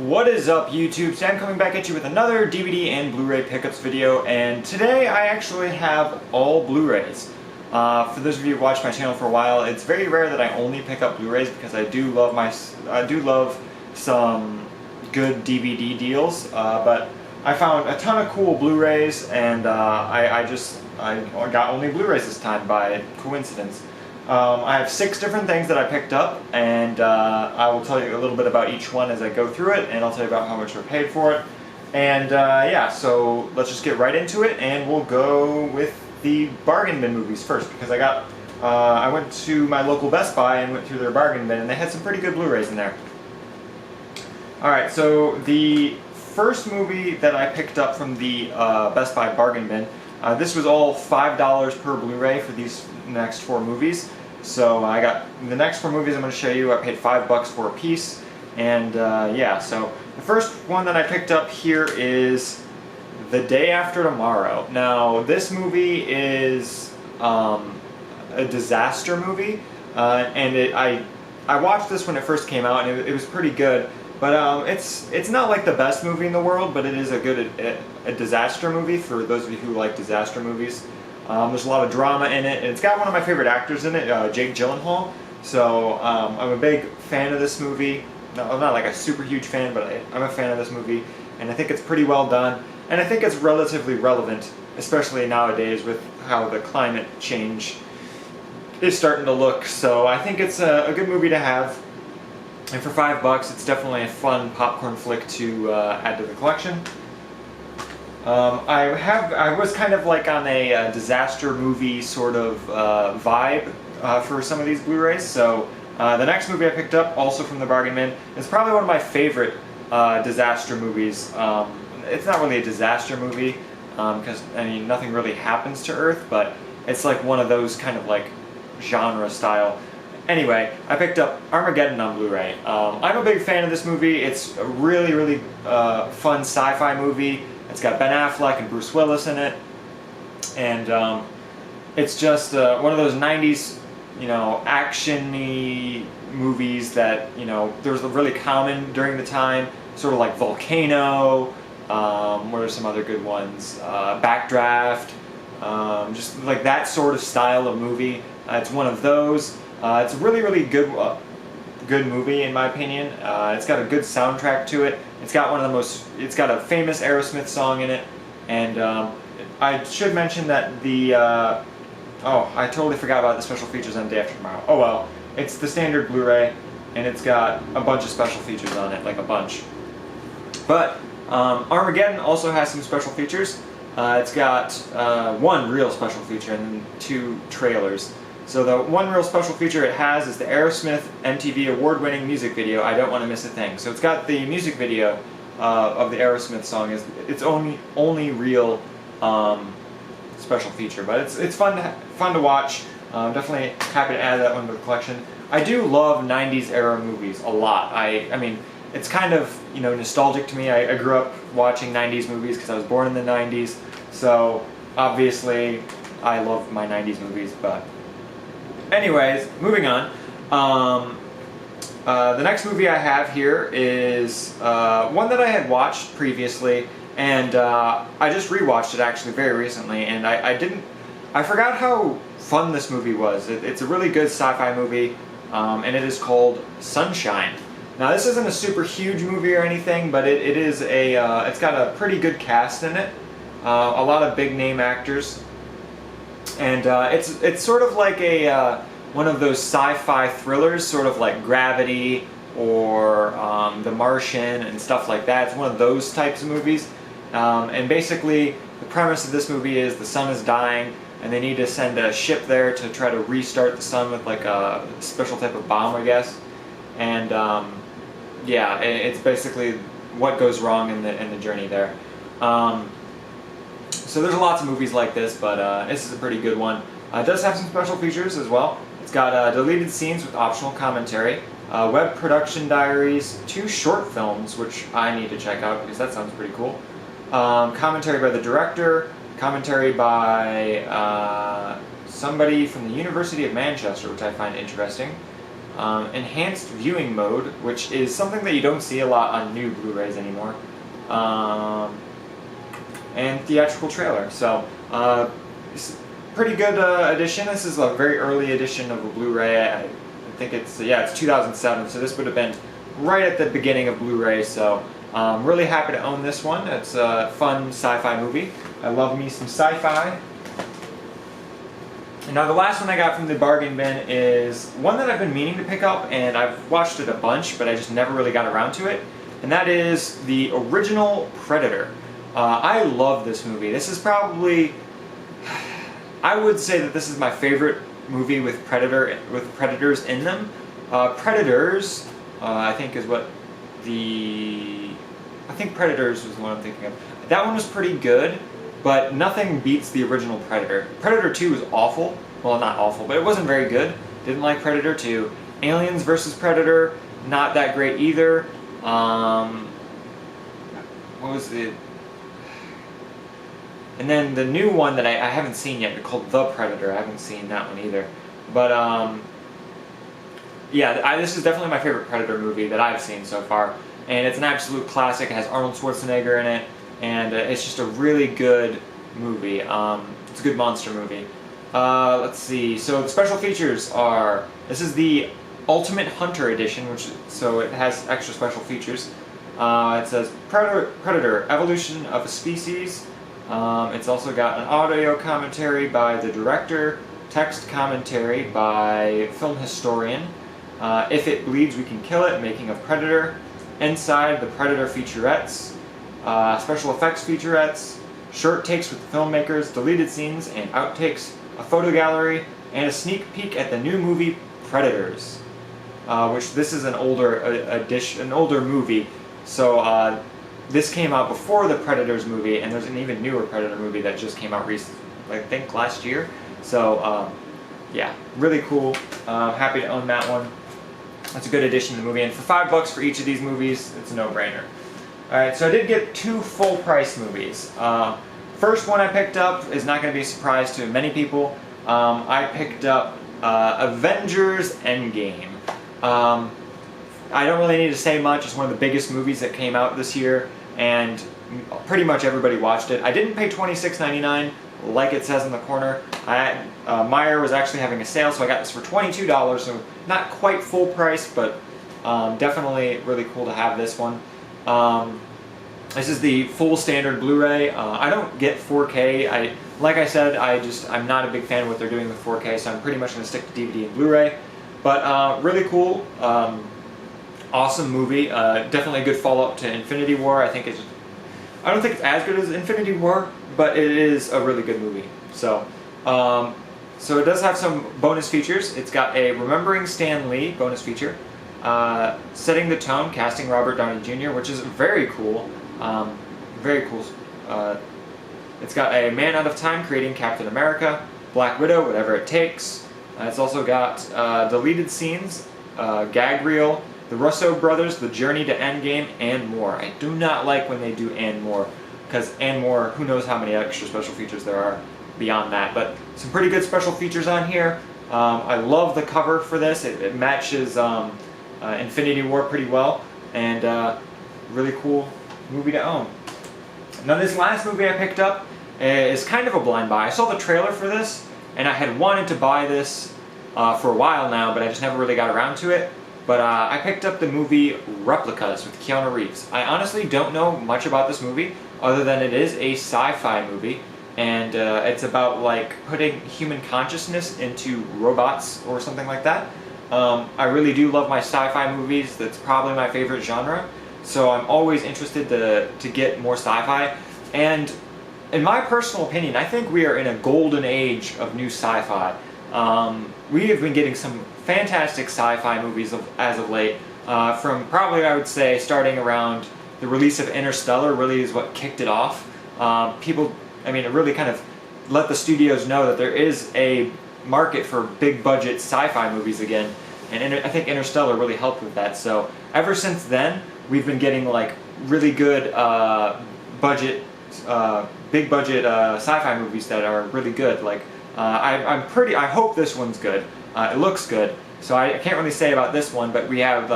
What is up, YouTube? Today I'm coming back at you with another DVD and Blu-ray pickups video, and today I actually have all Blu-rays. For those of you who've watched my channel for a while, it's very rare that I only pick up Blu-rays because I do love some good DVD deals, but I found a ton of cool Blu-rays, and I got only Blu-rays this time by coincidence. I have 6 different things that I picked up, and I will tell you a little bit about each one as I go through it, and I'll tell you about how much I paid for it. And yeah, so let's just get right into it, and we'll go with the bargain bin movies first, because I went to my local Best Buy and went through their bargain bin, and they had some pretty good Blu-rays in there. Alright, so the first movie that I picked up from the Best Buy bargain bin, this was all $5 per Blu-ray for these next 4 movies. So I got the next 4 movies I'm going to show you. I paid $5 for a piece, and yeah. So the first one that I picked up here is The Day After Tomorrow. Now this movie is a disaster movie, and I watched this when it first came out, and it was pretty good. But it's not like the best movie in the world, but it is a disaster movie for those of you who like disaster movies. There's a lot of drama in it, and it's got one of my favorite actors in it, Jake Gyllenhaal. So I'm a big fan of this movie. No, I'm not like a super huge fan, but I'm a fan of this movie, and I think it's pretty well done. And I think it's relatively relevant, especially nowadays with how the climate change is starting to look. So I think it's a good movie to have. And for $5, it's definitely a fun popcorn flick to add to the collection. I was kind of like on a disaster movie sort of vibe for some of these Blu-rays. So the next movie I picked up, also from the bargain bin, is probably one of my favorite disaster movies. It's not really a disaster movie because I mean nothing really happens to Earth, but it's like one of those kind of like genre style. Anyway, I picked up Armageddon on Blu-ray. I'm a big fan of this movie. It's a really fun sci-fi movie. It's got Ben Affleck and Bruce Willis in it, and it's just one of those 90s, action-y movies that, there was really common during the time, sort of like Volcano, what are some other good ones, Backdraft, just like that sort of style of movie. It's one of those. It's a really good movie in my opinion. It's got a good soundtrack to it. It's got it's got a famous Aerosmith song in it, and I should mention that I totally forgot about the special features on Day After Tomorrow. Oh well, it's the standard Blu-ray, and it's got a bunch of special features on it, like a bunch. But Armageddon also has some special features. It's got one real special feature and 2 trailers. So the one real special feature it has is the Aerosmith MTV award-winning music video, I Don't Want to Miss a Thing. So it's got the music video of the Aerosmith song. It's only real special feature, but it's fun to watch. Definitely happy to add that one to the collection. I do love 90s era movies a lot. I mean, it's kind of nostalgic to me. I grew up watching 90s movies because I was born in the 90s. So obviously I love my 90s movies, but anyways, moving on. The next movie I have here is one that I had watched previously, and I just rewatched it actually very recently, and I forgot how fun this movie was. It's a really good sci-fi movie, and it is called Sunshine. Now this isn't a super huge movie or anything, but it's got a pretty good cast in it, a lot of big name actors. And it's sort of like one of those sci-fi thrillers, sort of like Gravity or The Martian and stuff like that. It's one of those types of movies. And basically, the premise of this movie is the sun is dying, and they need to send a ship there to try to restart the sun with like a special type of bomb, I guess. And yeah, it's basically what goes wrong in the journey there. So there's lots of movies like this, but this is a pretty good one. It does have some special features as well. It's got deleted scenes with optional commentary, web production diaries, 2 short films, which I need to check out because that sounds pretty cool. Commentary by the director, commentary by somebody from the University of Manchester, which I find interesting. enhanced viewing mode, which is something that you don't see a lot on new Blu-rays anymore, and theatrical trailer. So it's a pretty good edition. This is a very early edition of a Blu-ray. I think it's 2007, so this would have been right at the beginning of Blu-ray. So really happy to own this one. It's a fun sci-fi movie. I love me some sci-fi. And now the last one I got from the bargain bin is one that I've been meaning to pick up, and I've watched it a bunch, but I just never really got around to it. And that is the original Predator. I love this movie. This is probably, I would say that this is my favorite movie with predators in them. Predators, I think is what I think Predators was the one I'm thinking of. That one was pretty good, but nothing beats the original Predator. Predator 2 was awful. Well, not awful, but it wasn't very good. Didn't like Predator 2. Aliens vs. Predator, not that great either. What was it? And then the new one that I haven't seen yet, called The Predator. I haven't seen that one either. But yeah, this is definitely my favorite Predator movie that I've seen so far. And it's an absolute classic. It has Arnold Schwarzenegger in it. And it's just a really good movie. It's a good monster movie. Let's see. So the special features are, this is the Ultimate Hunter Edition, so it has extra special features. It says Predator, Evolution of a Species. It's also got an audio commentary by the director, text commentary by film historian. If It Bleeds, We Can Kill It, Making of Predator. Inside the Predator featurettes. Special effects featurettes, short takes with the filmmakers, deleted scenes and outtakes, a photo gallery, and a sneak peek at the new movie Predators, which this is an older an older movie. So this came out before the Predators movie, and there's an even newer Predator movie that just came out recently, I think last year. So yeah, really cool. Happy to own that one. That's a good addition to the movie, and for $5 for each of these movies, it's a no-brainer. Alright, so I did get two full-price movies. First one I picked up is not going to be a surprise to many people. I picked up Avengers Endgame. I don't really need to say much. It's one of the biggest movies that came out this year, and pretty much everybody watched it. I didn't pay $26.99 like it says in the corner. Meyer was actually having a sale, so I got this for $22, so not quite full price, but definitely really cool to have this one. This is the full standard Blu-ray. I don't get 4K. Like I said, I'm not a big fan of what they're doing with 4K, so I'm pretty much going to stick to DVD and Blu-ray. But really cool, awesome movie. Definitely a good follow-up to Infinity War. I don't think it's as good as Infinity War, but it is a really good movie. So, so it does have some bonus features. It's got a Remembering Stan Lee bonus feature. Setting the Tone, casting Robert Downey Jr., which is very cool. Very cool. It's got a Man Out of Time, creating Captain America, Black Widow, Whatever It Takes. It's also got deleted scenes, gag reel, the Russo brothers, The Journey to Endgame, and more. I do not like when they do and more, because and more, who knows how many extra special features there are beyond that. But some pretty good special features on here. I love the cover for this. It matches Infinity War pretty well, and really cool movie to own. Now this last movie I picked up is kind of a blind buy. I saw the trailer for this, and I had wanted to buy this for a while now, but I just never really got around to it. But I picked up the movie Replicas with Keanu Reeves. I honestly don't know much about this movie, other than it is a sci-fi movie, and it's about like putting human consciousness into robots or something like that. I really do love my sci-fi movies. That's probably my favorite genre. So I'm always interested to get more sci-fi. And in my personal opinion, I think we are in a golden age of new sci-fi. We have been getting some fantastic sci-fi movies as of late. From probably, I would say, starting around the release of Interstellar really is what kicked it off. It really kind of let the studios know that there is a market for big budget sci-fi movies again, and I think Interstellar really helped with that. So ever since then, we've been getting like really good big budget sci-fi movies that are really good. Like I hope this one's good. It looks good, So I can't really say about this one, but we have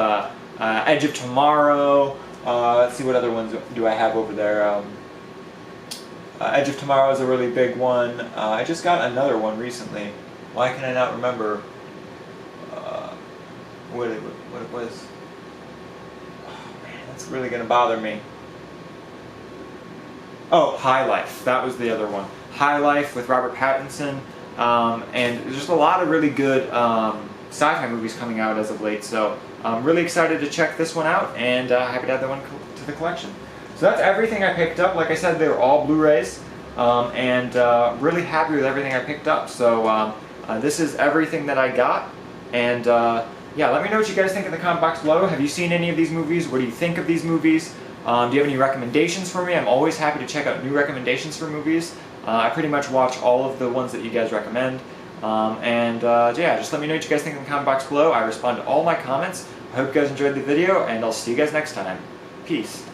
Edge of Tomorrow. Let's see what other ones do I have over there. Edge of Tomorrow is a really big one. I just got another one recently. Why can I not remember what it was? Oh man, that's really going to bother me. Oh, High Life. That was the other one. High Life with Robert Pattinson. And there's just a lot of really good sci-fi movies coming out as of late. So I'm really excited to check this one out, and happy to add that one to the collection. So that's everything I picked up. Like I said, they were all Blu-rays, and really happy with everything I picked up. So this is everything that I got, and yeah, let me know what you guys think in the comment box below. Have you seen any of these movies? What do you think of these movies? Do you have any recommendations for me? I'm always happy to check out new recommendations for movies. I pretty much watch all of the ones that you guys recommend. Yeah, just let me know what you guys think in the comment box below. I respond to all my comments. I hope you guys enjoyed the video, and I'll see you guys next time. Peace.